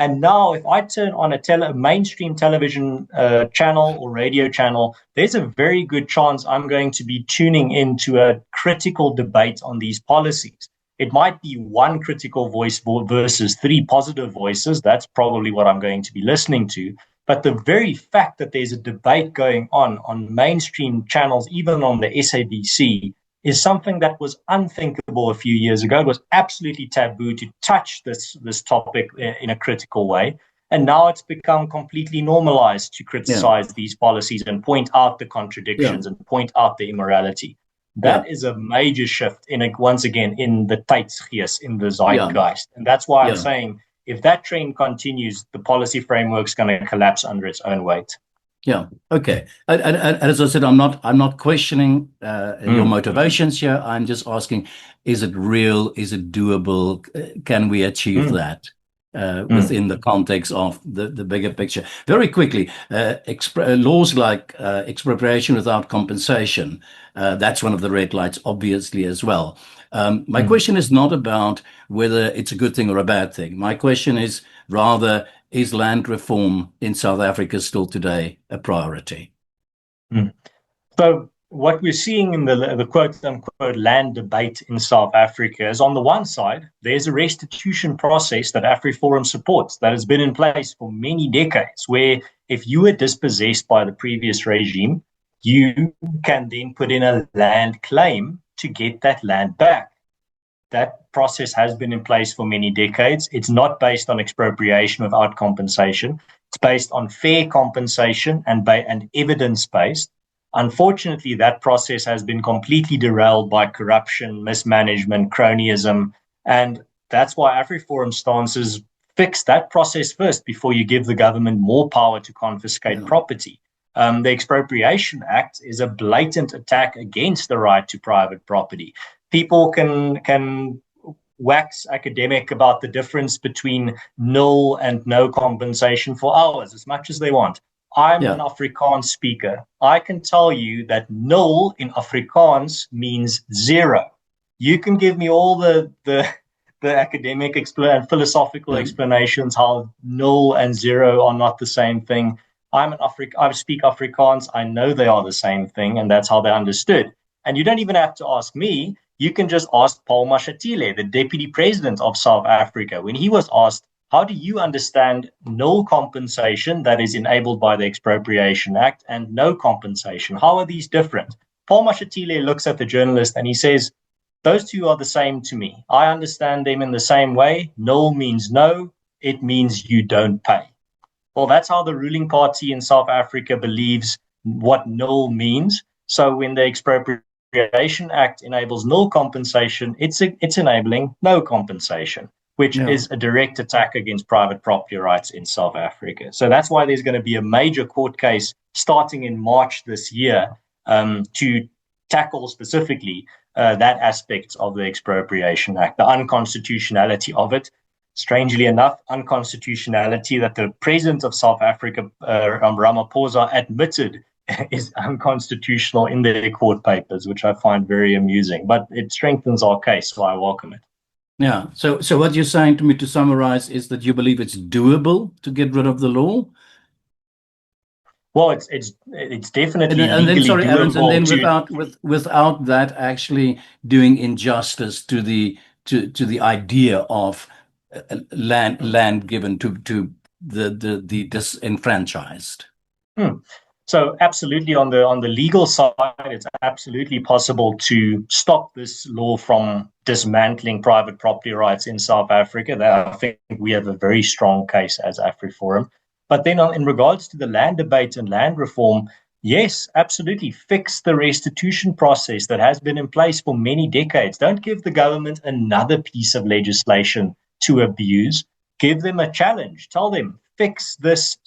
And now if I turn on a mainstream television channel or radio channel, there's a very good chance I'm going to be tuning into a critical debate on these policies. It might be one critical voice versus three positive voices. That's probably what I'm going to be listening to. But the very fact that there's a debate going on mainstream channels, even on the SABC, is something that was unthinkable a few years ago. It was absolutely taboo to touch this topic in a critical way. And now it's become completely normalized to criticize these policies and point out the contradictions and point out the immorality. That is a major shift once again in the tydsgeest, in the zeitgeist. And that's why I'm saying if that trend continues, the policy framework's going to collapse under its own weight. Yeah. Okay. And as I said, I'm not questioning your motivations here. I'm just asking: is it real? Is it doable? Can we achieve that? within the context of the bigger picture. Very quickly, laws like expropriation without compensation, that's one of the red lights, obviously, as well. My question is not about whether it's a good thing or a bad thing. My question is rather, is land reform in South Africa still today a priority? So what we're seeing in the quote-unquote land debate in South Africa is, on the one side, there's a restitution process that AfriForum supports that has been in place for many decades, where if you were dispossessed by the previous regime, you can then put in a land claim to get that land back. That process has been in place for many decades. It's not based on expropriation without compensation. It's based on fair compensation and evidence-based. Unfortunately, that process has been completely derailed by corruption, mismanagement, cronyism, and that's why AfriForum's stance is fix that process first before you give the government more power to confiscate property. The Expropriation Act is a blatant attack against the right to private property. People can wax academic about the difference between nil and no compensation for hours as much as they want. I'm an Afrikaans speaker. I can tell you that nul in Afrikaans means zero. You can give me all the academic and philosophical explanations how nul and zero are not the same thing. I speak Afrikaans. I know they are the same thing, and that's how they're understood. And you don't even have to ask me. You can just ask Paul Mashatile, the deputy president of South Africa, when he was asked, how do you understand no compensation that is enabled by the Expropriation Act and no compensation? How are these different? Paul Mashatile looks at the journalist and he says, those two are the same to me. I understand them in the same way. No means no. It means you don't pay. Well, that's how the ruling party in South Africa believes what no means. So when the Expropriation Act enables no compensation, it's enabling no compensation, which is a direct attack against private property rights in South Africa. So that's why there's going to be a major court case starting in March this year to tackle specifically that aspect of the Expropriation Act, the unconstitutionality of it. Strangely enough, unconstitutionality that the president of South Africa, Ramaphosa, admitted is unconstitutional in their court papers, which I find very amusing. But it strengthens our case, so I welcome it. Yeah. So what you're saying to me, to summarize, is that you believe it's doable to get rid of the law? Well, it's definitely legally doable. Ernst, and then without that actually doing injustice to the idea of land given to the disenfranchised. So absolutely, on the legal side, it's absolutely possible to stop this law from dismantling private property rights in South Africa. I think we have a very strong case as AfriForum. But then in regards to the land debate and land reform, yes, absolutely, fix the restitution process that has been in place for many decades. Don't give the government another piece of legislation to abuse. Give them a challenge. Tell them, fix this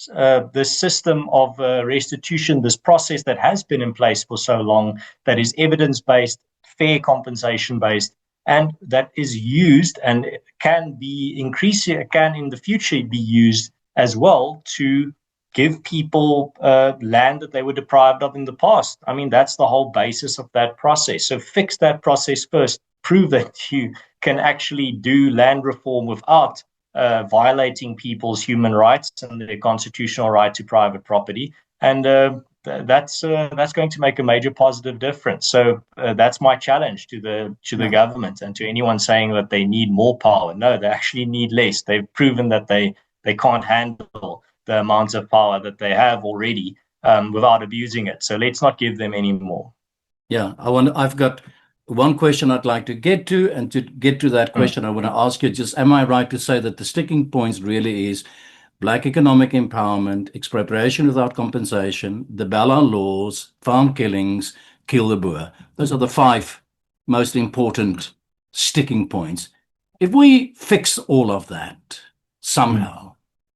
system of restitution, this process that has been in place for so long, that is evidence-based, fair compensation-based, and that is used and can in the future be used as well to give people land that they were deprived of in the past. I mean, that's the whole basis of that process. So fix that process first. Prove that you can actually do land reform without violating people's human rights and their constitutional right to private property. And that's going to make a major positive difference. So that's my challenge to the government and to anyone saying that they need more power. No, they actually need less. They've proven that they can't handle the amounts of power that they have already without abusing it. So let's not give them any more. Yeah, I've got one question I'd like to get to, and to get to that question, I want to ask you, just am I right to say that the sticking points really is Black economic empowerment, expropriation without compensation, the Bella laws, farm killings, kill the Boer? Those are the 5 most important sticking points. If we fix all of that somehow,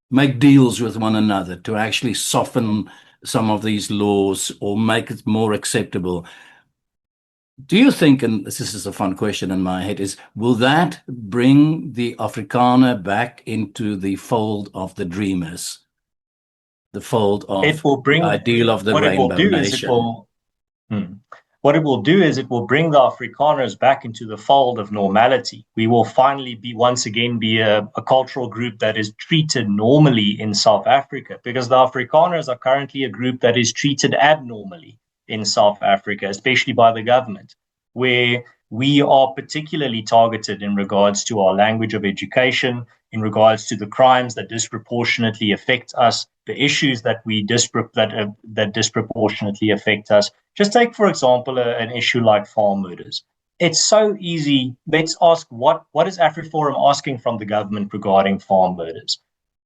make deals with one another to actually soften some of these laws or make it more acceptable, Do you think, and this is a fun question in my head, is will that bring the Afrikaner back into the fold of the dreamers, the fold It of will the bring, ideal of the what it will rainbow do is nation? Hmm. What it will do is it will bring the Afrikaners back into the fold of normality. We will finally once again be a cultural group that is treated normally in South Africa, because the Afrikaners are currently a group that is treated abnormally in South Africa, especially by the government, where we are particularly targeted in regards to our language of education, in regards to the crimes that disproportionately affect us, the issues that that disproportionately affect us. Just take, for example, an issue like farm murders. It's so easy. Let's ask what is AfriForum asking from the government regarding farm murders?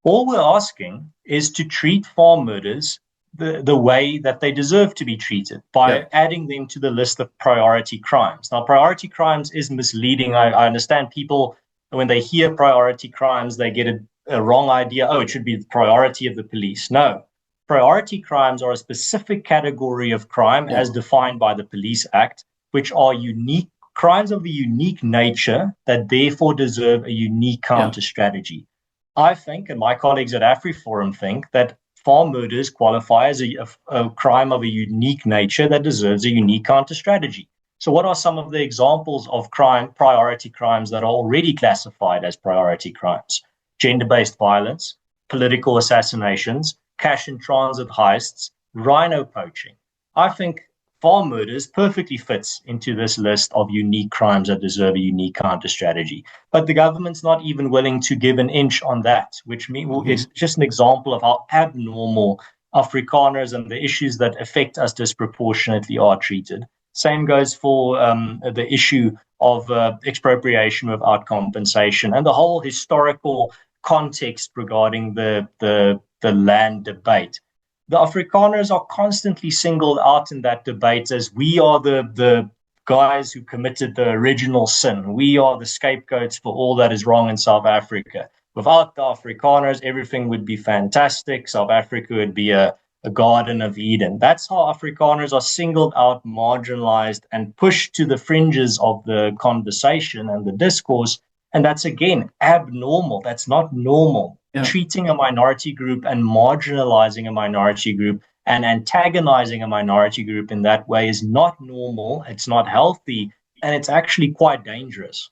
All we're asking is to treat farm murders the way that they deserve to be treated Yeah, by adding them to the list of priority crimes. Now, priority crimes is misleading. I understand people, when they hear priority crimes, they get a wrong idea. Oh, it should be the priority of the police. No, priority crimes are a specific category of crime yeah, as defined by the Police Act, which are unique crimes of a unique nature that therefore deserve a unique yeah, counter strategy. I think, and my colleagues at AfriForum think, that farm murders qualify as a crime of a unique nature that deserves a unique counter strategy. So, what are some of the examples of priority crimes that are already classified as priority crimes? Gender-based violence, political assassinations, cash in transit heists, rhino poaching. I think farm murders perfectly fits into this list of unique crimes that deserve a unique counter strategy. But the government's not even willing to give an inch on that, which is just an example of how abnormal Afrikaners and the issues that affect us disproportionately are treated. Same goes for the issue of expropriation without compensation and the whole historical context regarding the land debate. The Afrikaners are constantly singled out in that debate as we are the guys who committed the original sin. We are the scapegoats for all that is wrong in South Africa. Without the Afrikaners, everything would be fantastic. South Africa would be a Garden of Eden. That's how Afrikaners are singled out, marginalized, and pushed to the fringes of the conversation and the discourse. And that's, again, abnormal. That's not normal. yeah. Treating a minority group and marginalizing a minority group and antagonizing a minority group in that way is not normal. It's not healthy. And it's actually quite dangerous.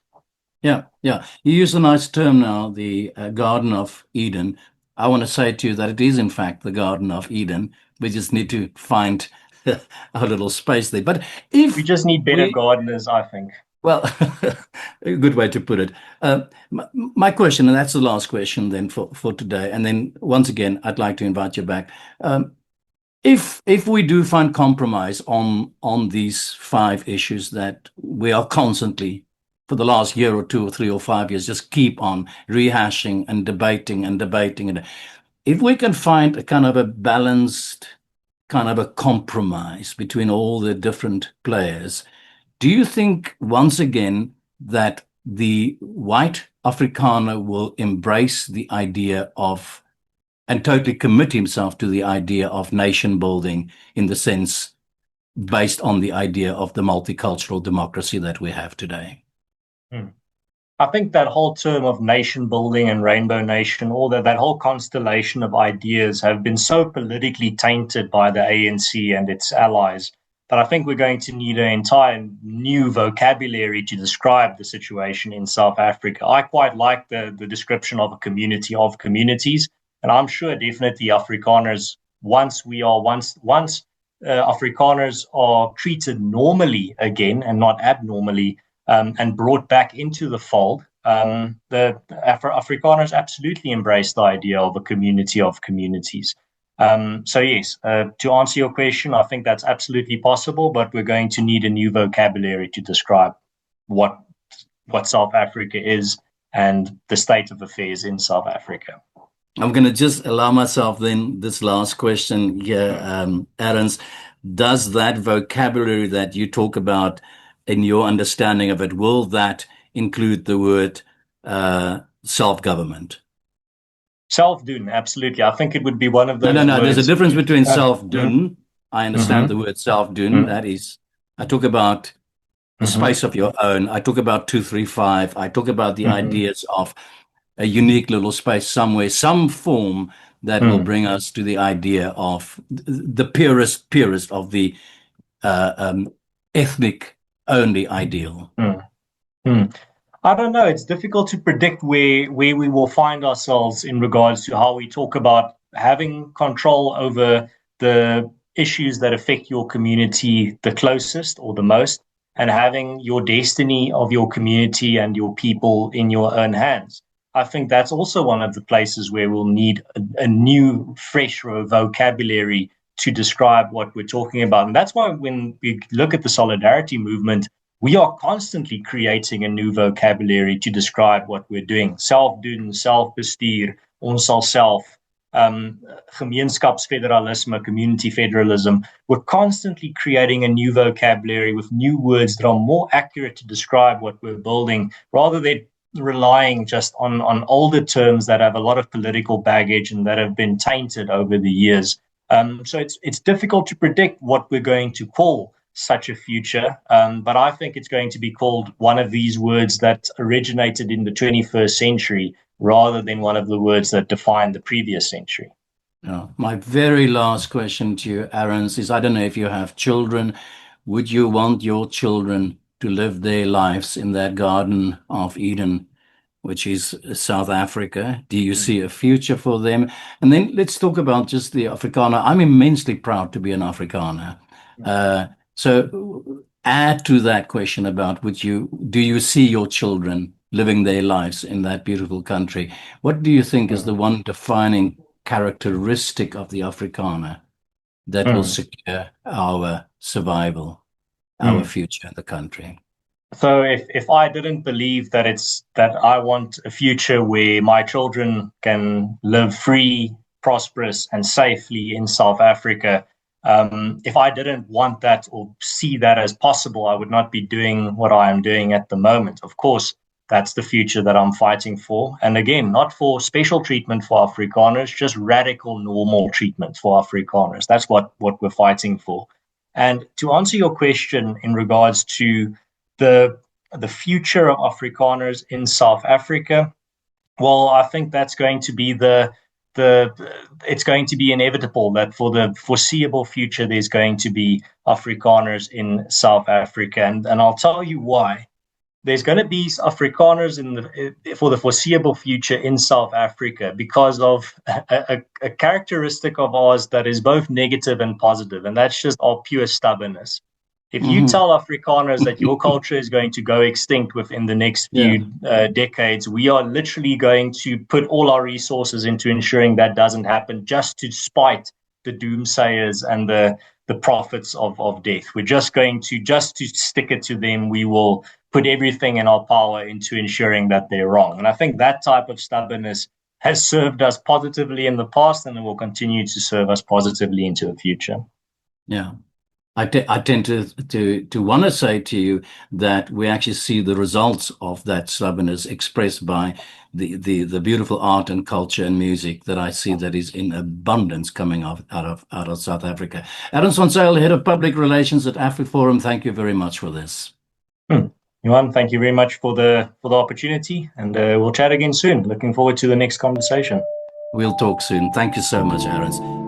Yeah, yeah. You use a nice term now, the Garden of Eden. I want to say to you that it is, in fact, the Garden of Eden. We just need to find a little space there. But We if just need better we, gardeners, I think. well, a good way to put it. My question, and that's the last question then for today. And then once again, I'd like to invite you back. If we do find compromise on these five issues that we are constantly for the last year or 2 or 3 or 5 years just keep on rehashing and debating and debating, and if we can find a kind of a balanced kind of a compromise between all the different players, do you think once again that the white Afrikaner will embrace the idea of and totally commit himself to the idea of nation building in the sense based on the idea of the multicultural democracy that we have today? Hmm. I think that whole term of nation building and rainbow nation, all that whole constellation of ideas have been so politically tainted by the ANC and its allies that I think we're going to need an entire new vocabulary to describe the situation in South Africa. I quite like the description of a community of communities, and I'm sure definitely Afrikaners, once Afrikaners are treated normally again and not abnormally, and brought back into the fold, the Afrikaners absolutely embrace the idea of a community of communities. So yes, to answer your question, I think that's absolutely possible, but we're going to need a new vocabulary to describe what South Africa is and the state of affairs in South Africa. I'm going to just allow myself then this last question here, Ernst. Does that vocabulary that you talk about in your understanding of it, will that include the word self-government? Self-doen, absolutely. I think it would be one of No, no, those no. There's a words. difference between Uh, self-doen. I understand mm-hmm, the word self-doen. mm-hmm, That is, I talk about a space of your own. I talk about 235. I talk about the ideas of a unique little space somewhere, some form that will bring us to the idea of the purest of the ethnic only ideal. I don't know. It's difficult to predict where we will find ourselves in regards to how we talk about having control over the issues that affect your community the closest or the most, and having your destiny of your community and your people in your own hands. I think that's also one of the places where we'll need a new, fresh vocabulary to describe what we're talking about. And that's why when we look at the solidarity movement, we are constantly creating a new vocabulary to describe what we're doing. Self-doen, self-bestuur, ons sal self, gemeenskapsfederalisme, community federalism. We're constantly creating a new vocabulary with new words that are more accurate to describe what we're building, rather than relying just on older terms that have a lot of political baggage and that have been tainted over the years. So it's difficult to predict what we're going to call such a future, but I think it's going to be called one of these words that originated in the 21st century rather than one of the words that defined the previous century. My very last question to you, Ernst, is I don't know if you have children. Would you want your children to live their lives in that Garden of Eden, which is South Africa? Do you see a future for them? And then let's talk about just the Afrikaner. I'm immensely proud to be an Afrikaner. So add to that question about do you see your children living their lives in that beautiful country? What do you think is the one defining characteristic of the Afrikaner that will secure our survival, our future in the country? So if I didn't believe that I want a future where my children can live free, prosperous, and safely in South Africa, if I didn't want that or see that as possible, I would not be doing what I am doing at the moment. Of course, that's the future that I'm fighting for. And again, not for special treatment for Afrikaners, just radical normal treatment for Afrikaners. That's what we're fighting for. And to answer your question in regards to the future of Afrikaners in South Africa, well, I think that's going to be it's going to be inevitable that for the foreseeable future, there's going to be Afrikaners in South Africa. And I'll tell you why. There's going to be Afrikaners for the foreseeable future in South Africa because of a characteristic of ours that is both negative and positive, and that's just our pure stubbornness. If you tell Afrikaners that your culture is going to go extinct within the next few decades, we are literally going to put all our resources into ensuring that doesn't happen, just to spite the doomsayers and the prophets of death. We're just going to stick it to them. We will put everything in our power into ensuring that they're wrong. And I think that type of stubbornness has served us positively in the past, and it will continue to serve us positively into the future. Yeah. I tend to want to say to you that we actually see the results of that stubbornness expressed by the beautiful art and culture and music that I see that is in abundance coming out of South Africa. Ernst van Zyl, Head of Public Relations at AfriForum, thank you very much for this. Johan, thank you very much for the opportunity, and we'll chat again soon. Looking forward to the next conversation. We'll talk soon. Thank you so much, Ernst.